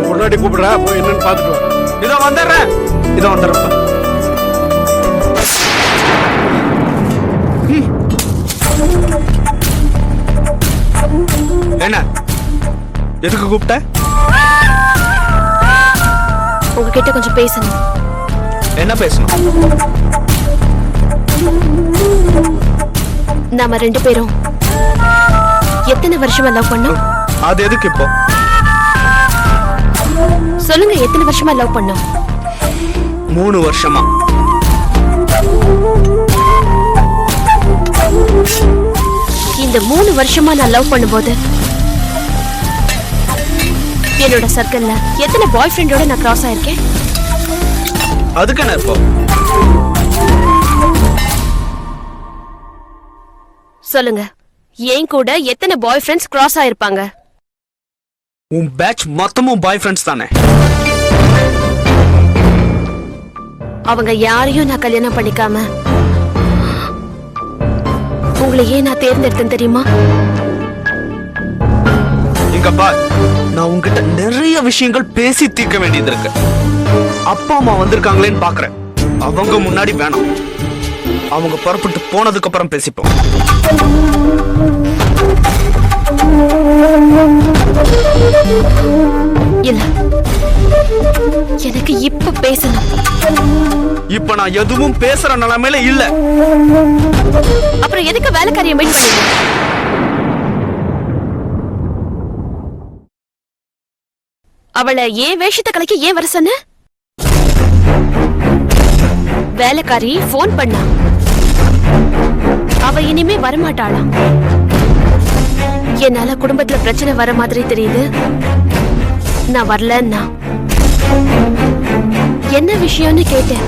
முன்னாடி கூப்பிடுறா, போய் என்னன்னு பாத்துட்டு வா. இதோ வந்துடுறேன். என்ன எதுக்கு கூப்பிட்ட? உங்ககிட்ட கொஞ்சம் பேசணும். என்ன பேசணும்? நாம 2 பேரும் எத்தனை வருஷமா லவ் பண்ணோம்? அது எதுக்கு இப்போ? சொல்லுங்க, எத்தனை வருஷமா லவ் பண்ணோம்? 3 வருஷமா. இந்த 3 வருஷமா நான் லவ் பண்ணும்போது என்னோட சர்க்கிள்ல எத்தனை பாய் ஃப்ரெண்டோட நான் கிராஸ் ஆயிருக்கேன்? அதுக்கு என்ன இப்போ? சொல்லுங்க, ஏன் கூட எத்தனை பாய் ஃப்ரெண்ட்ஸ் கிராஸ் ஆயிருப்பாங்க? உன் பேட்ச் மொத்தமும் பாய் ஃப்ரெண்ட்ஸ் தானே? அவங்க யாரையும் நான் கல்யாணம் பண்ணிக்காம உங்களை ஏன் நான் தேர்ந்தெடுத்தேன் தெரியுமா? இங்க பார், நான் உன்கிட்ட நிறைய விஷயங்கள் பேசி தீர்க்க வேண்டியது இருக்கு. அப்பா அம்மா வந்திருக்காங்களேன்னு பாக்குறேன். அவங்க முன்னாடி வேணாம். அவங்க புறப்பட்டு போனதுக்கு அப்புறம் பேசிப்போம். இல்ல, எனக்கு இப்ப பேசணும். இப்ப நான் எதுவும் பேசுற நிலைமையில இல்ல. அப்புறம் எதுக்கு வேலைக்காரியை மீட் பண்ணீங்க? அவளை ஏன் வேஷத்தை கலைக்க ஏன் வர சொன்ன? வேலைக்காரி போன் பண்ணா. அவ இனிமே வரமாட்டாளாம். என்னால குடும்பத்துல பிரச்சனை வர மாதிரி தெரியுது. நான் வரலன்னா என்ன விஷயம்னு கேட்டேன்.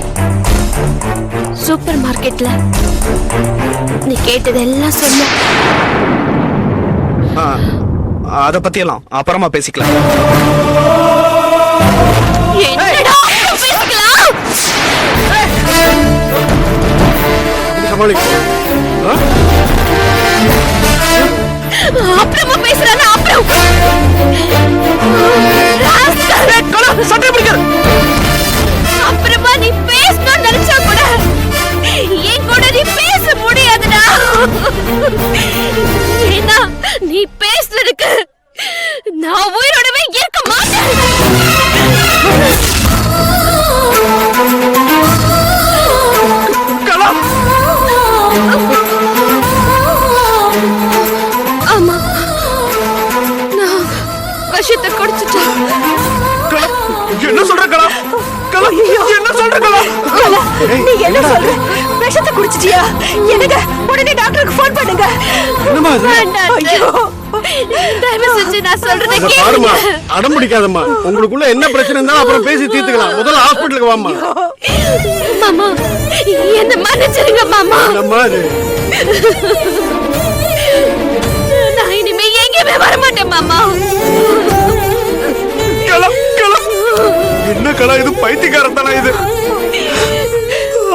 சூப்பர் மார்க்கெட்ல நீ கேட்டதெல்லாம் சொன்ன. அத பத்தி எல்லாம் அப்புறமா பேசிக்கலாம். என்னடா பேசிக்கலாம்? அப்புறமா பேசுறாங்க. அப்புறமா நீ பேசணும்னு நினைச்சா கூட என் கூட நீ பேச முடியாதுடா. ஏன்னா நீ பேசுறதுக்கு நான் உயிரோடவே இருக்க மாட்டேன். ஆமா, நான் விஷத்தை குடிச்சிட்டேன். என்ன சொல்ற கலா? என்ன சொல்ற கலா? நீ என்ன சொல்ற? விஷத்தை குடிச்சிட்டியா? என்னங்க, உடனே டாக்டருக்கு ஃபோன் பண்ணுங்க. தயவு செஞ்சு நான் சொல்றதை கேளுங்க. அடம் பிடிக்காதம்மா. உங்களுக்குள்ள என்ன பிரச்சனை இருந்தாலும் அப்புறம் பேசி தீர்த்துக்கலாம். முதல்ல ஹாஸ்பிடலுக்கு வாம்மா. மாமா, என்ன மன்னிச்சிருங்க மாமா. நான் இனிமே எங்கேயுமே வரமாட்டேன் மாமா. என்ன கலா, இது பைத்தியக்காரத்தானா? இது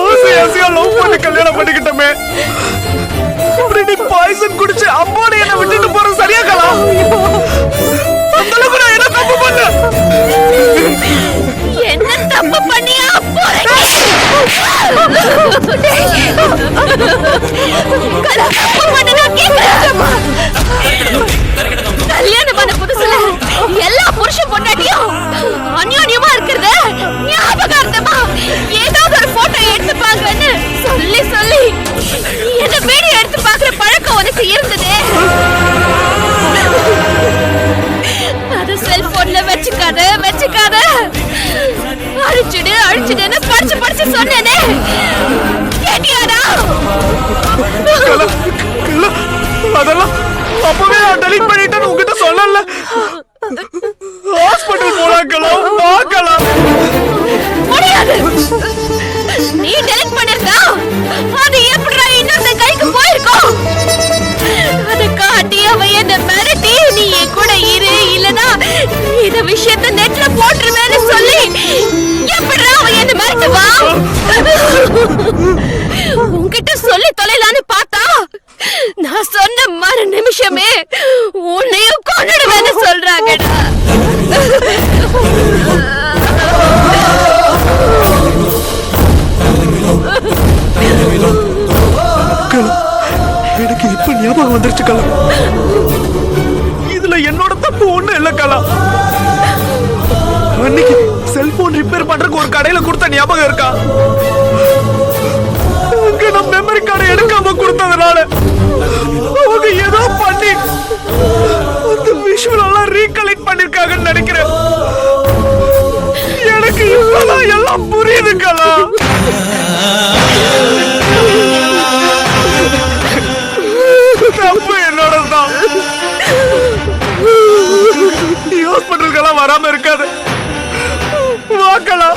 ஆசையா லவ் பண்ணி கல்யாணம் பண்ணிக்கிட்டோமே. இப்படி நீ பாய்சன் குடிச்சு அம்மாடி என்ன விட்டுட்டு போற சரியா கலா? அந்த அளவுக்கு நான் என்ன தப்பு பண்ண? என்ன தப்பு பண்ணியா போறீங்க? கலா, பண்ணனா கேக்குறேம்மா. கல்யாணம் பண்ண புதுசுல எல்லா புருஷன் பொண்டாட்டியும் அந்யோன்யமா இருக்கிறது ஞாபகார்த்தமா ஏதாவது ஒரு போட்டோ எடுத்துப்பாங்கன்னு சொல்லி சொல்லி என்ன வீடியோ எடுத்து பாக்குற பழக்கம் உனக்கு இருந்தது. அது செல்போன்ல வச்சுக்காத அழிச்சுடுன்னு படிச்சு சொன்னேனே, கேட்டியாடா? அதெல்லாம் அப்பவே நான் டெலிட் பண்ணிட்டேன்னு உங்ககிட்ட சொல்லல. ஹாஸ்பிடல் போலாம். முடியாது. நீ டெலிட் பண்ணிருந்தா அது எப்படிடா இன்னொரு கைக்கு போயிருக்கும்? அதை காட்டி அவ என்ன மிரட்டி நீ என் கூட இரு, இல்லனா இந்த விஷயத்தை நெட்ல போட்டுருவேன்னு சொல்லி எப்படிடா அவ என்ன மிரட்டுவா? உன்கிட்ட சொல்லி தொலைலான்னு பார்த்தா நான் சொன்ன மறு நிமிஷமே உன்னையும் கொன்னுடுவேன்னு சொல்றாங்கடா. வந்துருச்சு கலா. இதுல என்னோட தப்பு ஒண்ணும் இல்ல கலா. அன்னைக்கு செல்போன் ரிப்பேர் பண்றதுக்கு ஒரு கடையில கொடுத்த ஞாபகம் இருக்கா? அங்க நான் மெமரி கார்டை எடுக்காம கொடுத்ததுனால அவங்க ஏதோ பண்ணி அந்த விஷுவல் எல்லாம் ரீகலெக்ட் பண்ணிருக்காங்கன்னு நினைக்கிறேன். எனக்கு இப்பதான் எல்லாம் புரியுது கலா. தப்பு என்னோடதான். நீ ஹாஸ்பிட்டலுக்கெல்லாம் வராம இருக்காது. வாக்கலா,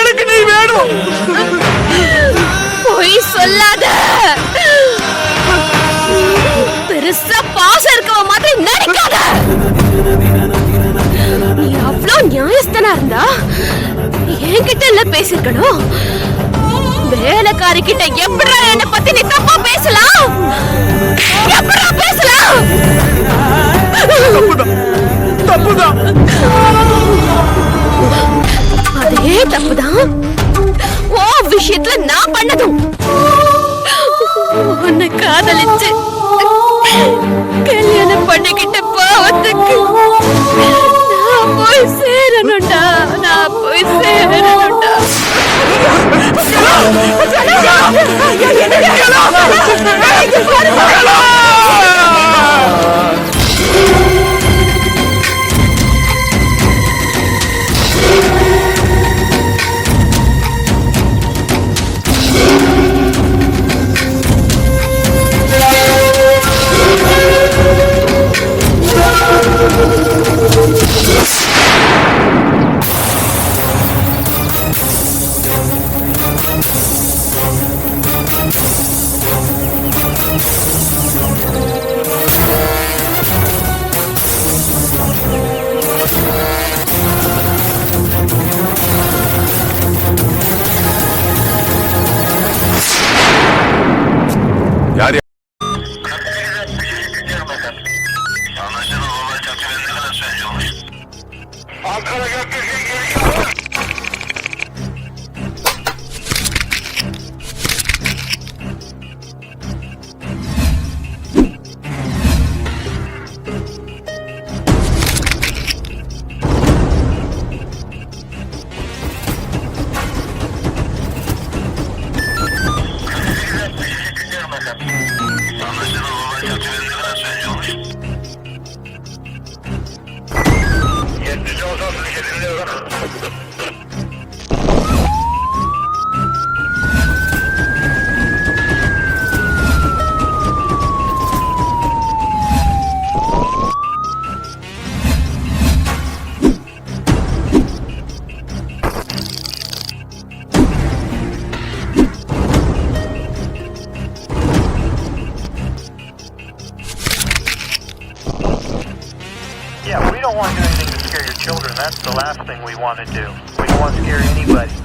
எனக்கு நீ வேணும். பொய் சொல்லாத. பெருசா பாசம் இருக்கவ மாதிரி நடிக்காத. நீ அவ்வளோ நியாயஸ்தனா இருந்தா என்கிட்ட இல்ல பேசிருக்கணும். வேலைக்காரி கிட்ட எப்படா என்ன பத்தி நீ தப்பா பேசலாம்? எப்படா பேசலாம்? தப்புதான். அதே தப்புதான் ஓ விஷயத்துல நான் பண்ணதும். உன்னை காதலிச்சு கல்யாணம் பண்ணிக்கிட்ட பாவத்துக்கு நான் போய் சேரணும்டா. நான் போய் சேரணும்டா. Yeah, we don't want to do anything to scare your children. That's the last thing we want to do. We don't want to scare anybody.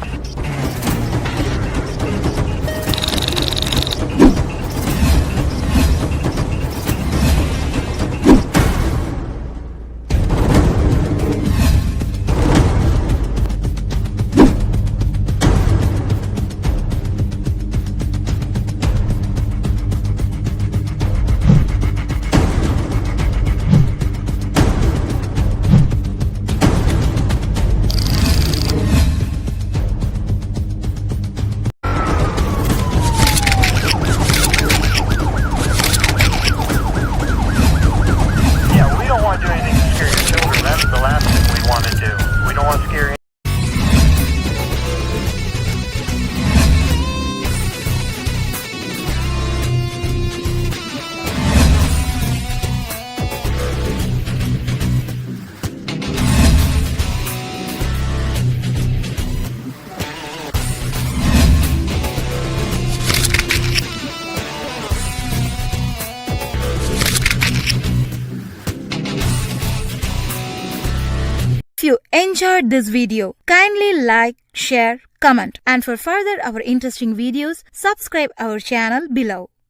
If you enjoyed this video, kindly like, share, comment, and for further our interesting videos, subscribe our channel below.